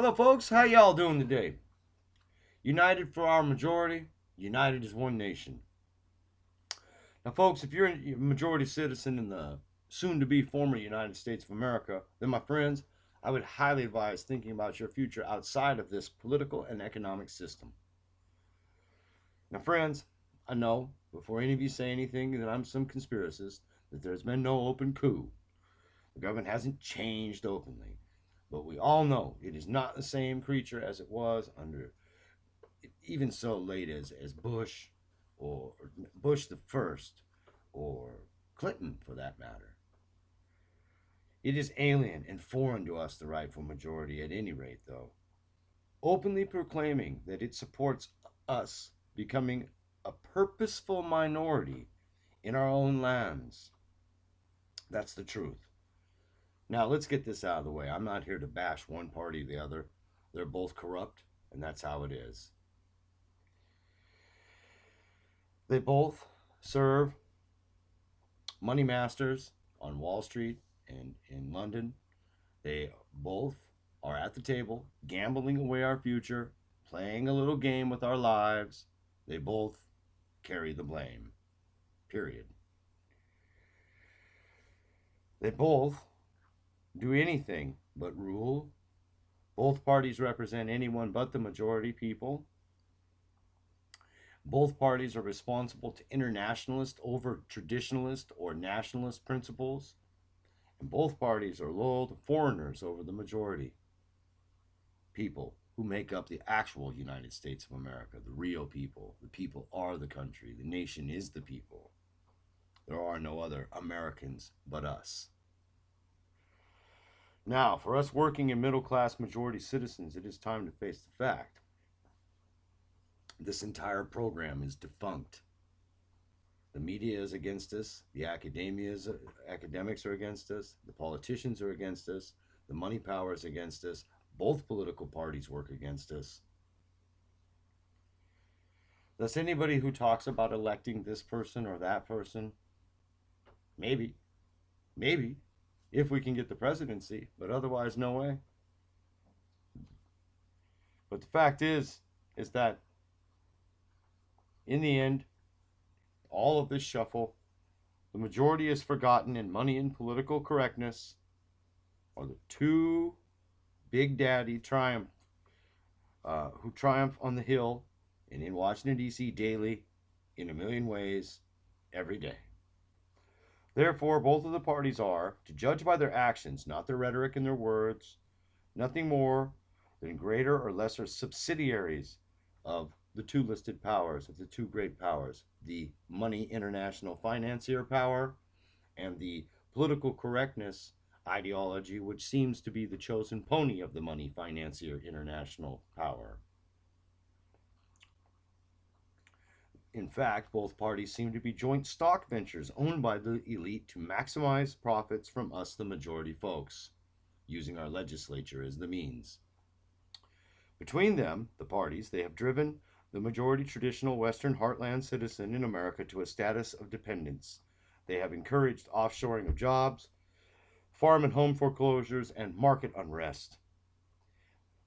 Hello, folks. How y'all doing today? United for our majority, united as one nation. Now, folks, if you're a majority citizen in the soon-to-be former United States of America, then, my friends, I would highly advise thinking about your future outside of this political and economic system. Now, friends, I know, before any of you say anything, that I'm some conspiracist, that there's been no open coup. The government hasn't changed openly. But we all know it is not the same creature as it was under even so late as Bush or Bush the first or Clinton for that matter. It is alien and foreign to us, the rightful majority, at any rate, though, openly proclaiming that it supports us becoming a purposeful minority in our own lands. That's the truth. Now, let's get this out of the way. I'm not here to bash one party or the other. They're both corrupt, and that's how it is. They both serve money masters on Wall Street and in London. They both are at the table, gambling away our future, playing a little game with our lives. They both carry the blame. Period. They both do anything but rule. Both parties represent anyone but the majority people. Both parties are responsible to internationalist over traditionalist or nationalist principles, and both parties are loyal to foreigners over the majority people who make up the actual United States of America, the real people. The people are the country. The nation is the people. There are no other Americans but us. Now, for us working in middle-class majority citizens, it is time to face the fact. This entire program is defunct. The media is against us. The academics are against us. The politicians are against us. The money power is against us. Both political parties work against us. Thus, anybody who talks about electing this person or that person, maybe, if we can get the presidency, but otherwise, no way. But the fact is that in the end, all of this shuffle, the majority is forgotten, and money and political correctness are the two big daddy who triumph on the Hill and in Washington, D.C. daily in a million ways every day. Therefore, both of the parties are, to judge by their actions, not their rhetoric and their words, nothing more than greater or lesser subsidiaries of the two listed powers, of the two great powers, the money international financier power and the political correctness ideology, which seems to be the chosen pony of the money financier international power. In fact, both parties seem to be joint stock ventures owned by the elite to maximize profits from us, the majority folks, using our legislature as the means. Between them, the parties, they have driven the majority traditional Western heartland citizen in America to a status of dependence. They have encouraged offshoring of jobs, farm and home foreclosures, and market unrest.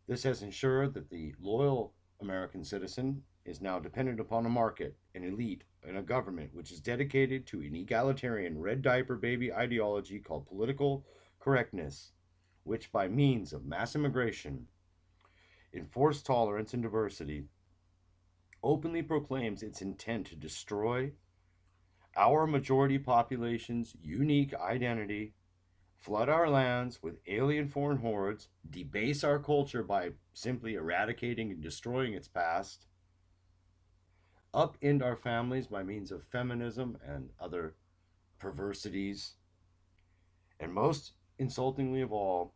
This has ensured that the loyal American citizen is now dependent upon a market, an elite, and a government which is dedicated to an egalitarian red diaper baby ideology called political correctness, which by means of mass immigration, enforced tolerance and diversity, openly proclaims its intent to destroy our majority population's unique identity, flood our lands with alien foreign hordes, debase our culture by simply eradicating and destroying its past, upend our families by means of feminism and other perversities, and most insultingly of all,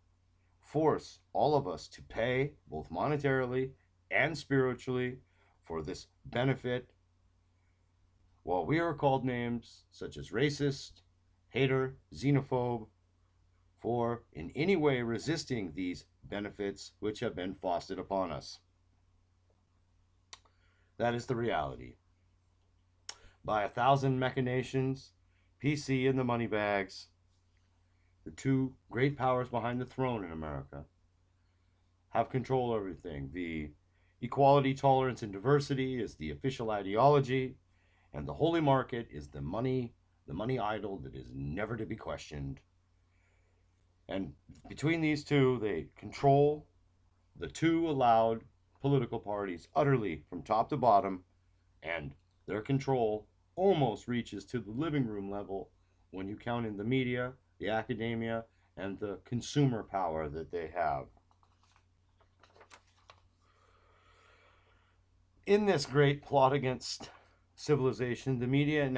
force all of us to pay, both monetarily and spiritually, for this benefit, while we are called names such as racist, hater, xenophobe, for in any way resisting these benefits which have been foisted upon us. That is the reality. By 1,000 machinations, PC and the money bags, the two great powers behind the throne in America, have control over everything. The equality, tolerance, and diversity is the official ideology, and the holy market is the money idol that is never to be questioned. And between these two, they control the two allowed political parties utterly from top to bottom, and their control almost reaches to the living room level when you count in the media, the academia, and the consumer power that they have. In this great plot against civilization, the media and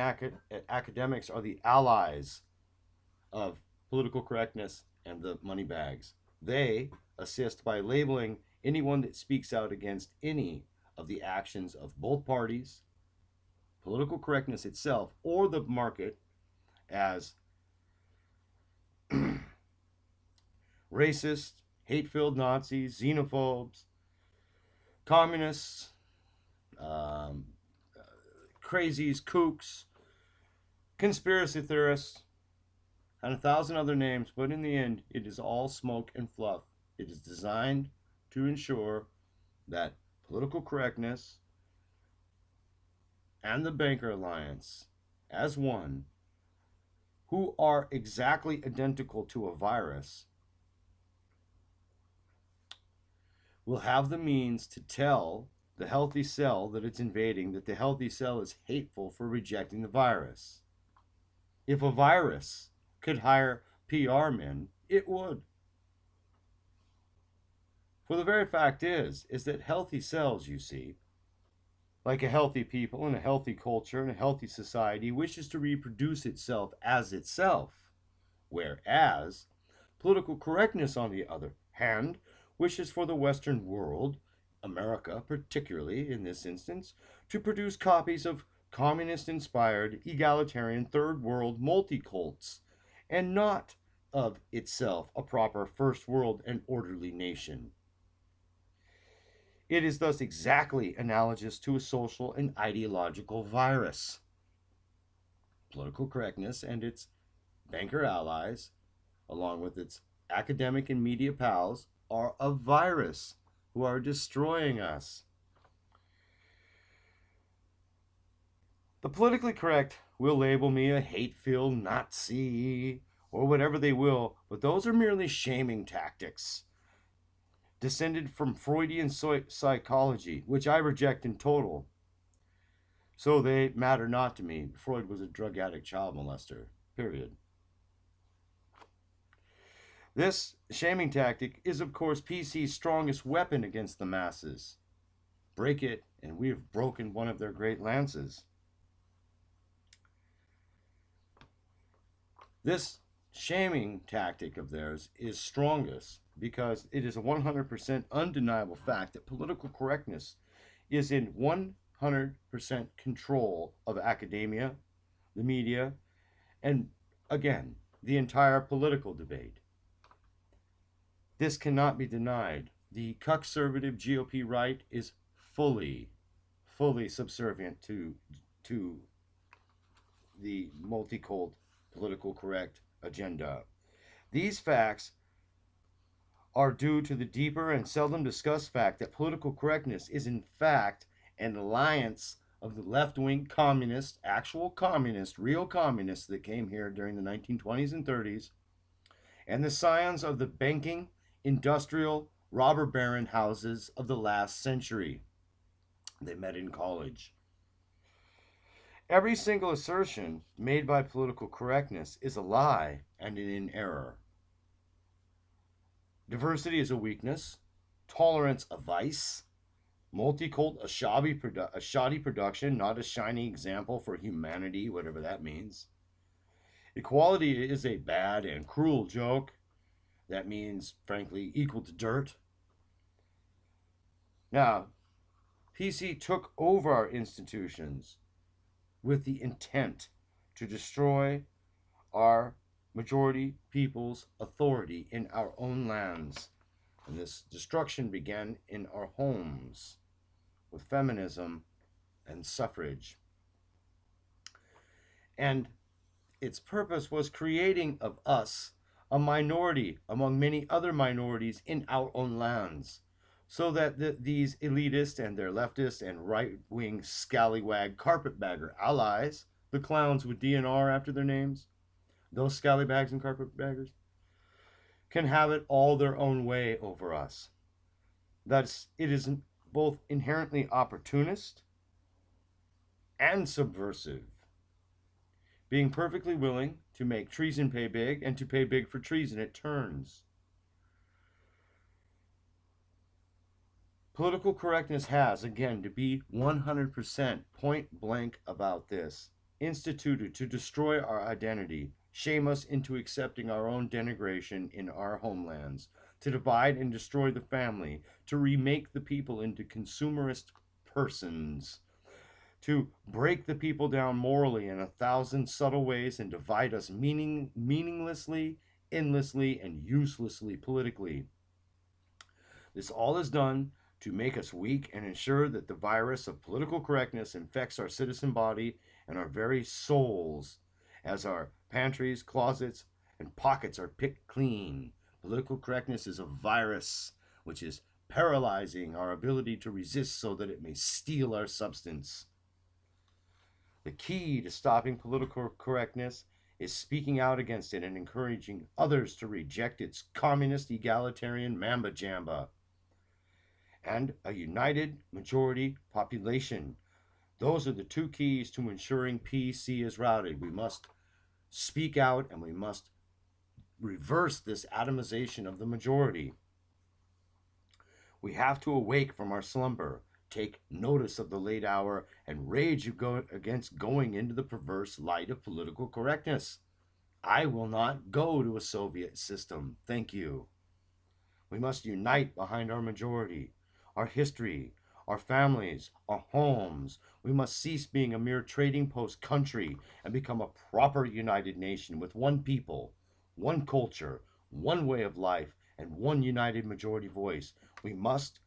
academics are the allies of political correctness and the money bags. They assist by labeling anyone that speaks out against any of the actions of both parties, political correctness itself, or the market as racist, hate filled Nazis, xenophobes, communists, um, crazies, kooks, conspiracy theorists, and a thousand other names, but in the end, it is all smoke and fluff. It is designed to ensure that political correctness and the Banker Alliance, as one, who are exactly identical to a virus, will have the means to tell the healthy cell that it's invading that the healthy cell is hateful for rejecting the virus. If a virus could hire PR men, it would. For the very fact is that healthy cells, you see, like a healthy people and a healthy culture and a healthy society, wishes to reproduce itself as itself, whereas political correctness, on the other hand, wishes for the Western world, America particularly in this instance, to produce copies of communist inspired, egalitarian, third world multi-cults, and not of itself a proper first world and orderly nation. It is thus exactly analogous to a social and ideological virus. Political correctness and its banker allies, along with its academic and media pals, are a virus who are destroying us. The politically correct will label me a hate-filled Nazi or whatever they will, but those are merely shaming tactics descended from Freudian psychology, which I reject in total. So they matter not to me. Freud was a drug addict child molester, period. This shaming tactic is, of course, PC's strongest weapon against the masses. Break it, and we have broken one of their great lances. This shaming tactic of theirs is strongest because it is a 100% undeniable fact that political correctness is in 100% control of academia, the media, and again, the entire political debate. This cannot be denied. The conservative GOP right is fully subservient to the multi-cult political correct agenda. These facts are due to the deeper and seldom discussed fact that political correctness is in fact an alliance of the left-wing communists, actual communists, real communists that came here during the 1920s and 30s, and the scions of the banking, industrial, robber baron houses of the last century. They met in college. Every single assertion made by political correctness is a lie and an error. Diversity is a weakness, tolerance a vice, multi-cult a shoddy production, not a shining example for humanity, whatever that means. Equality is a bad and cruel joke. That means, frankly, equal to dirt. Now, PC took over our institutions with the intent to destroy our majority people's authority in our own lands. And this destruction began in our homes with feminism and suffrage. And its purpose was creating of us a minority among many other minorities in our own lands. so that these elitists and their leftist and right-wing scallywag carpetbagger allies, the clowns with DNR after their names, those scallybags and carpetbaggers, can have it all their own way over us. It is both inherently opportunist and subversive, being perfectly willing to make treason pay big and to pay big for treason it turns. Political correctness has, again, to be 100% point blank about this, instituted to destroy our identity, shame us into accepting our own denigration in our homelands, to divide and destroy the family, to remake the people into consumerist persons, to break the people down morally in 1,000 subtle ways and divide us meaninglessly, endlessly, and uselessly politically. This all is done to make us weak and ensure that the virus of political correctness infects our citizen body and our very souls as our pantries, closets, and pockets are picked clean. Political correctness is a virus which is paralyzing our ability to resist so that it may steal our substance. The key to stopping political correctness is speaking out against it and encouraging others to reject its communist, egalitarian mamba jamba. And a united majority population. Those are the two keys to ensuring PC is routed. We must speak out and we must reverse this atomization of the majority. We have to awake from our slumber, take notice of the late hour, and rage against going into the perverse light of political correctness. I will not go to a Soviet system. Thank you. We must unite behind our majority, our history, our families, our homes. We must cease being a mere trading post country and become a proper united nation with one people, one culture, one way of life, and one united majority voice. We must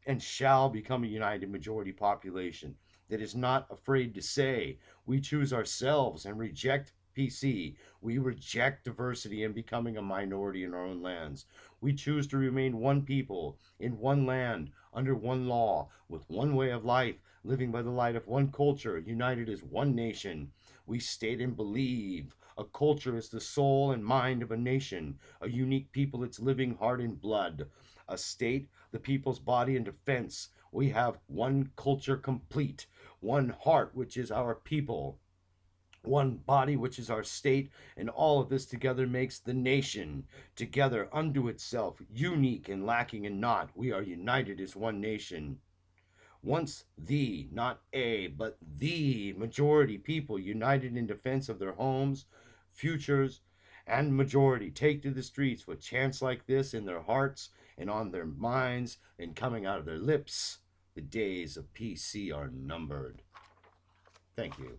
and shall become a united majority population that is not afraid to say, we choose ourselves and reject PC. We reject diversity and becoming a minority in our own lands. We choose to remain one people in one land, under one law, with one way of life, living by the light of one culture, united as one nation. We state and believe a culture is the soul and mind of a nation, a unique people, its living heart and blood. A state, the people's body and defense. We have one culture complete, one heart, which is our people, one body, which is our state, and all of this together makes the nation. Together, unto itself, unique and lacking in naught, we are united as one nation. Once the, not a, but the majority people united in defense of their homes, futures, and majority take to the streets with chants like this in their hearts and on their minds and coming out of their lips, the days of PC are numbered. Thank you.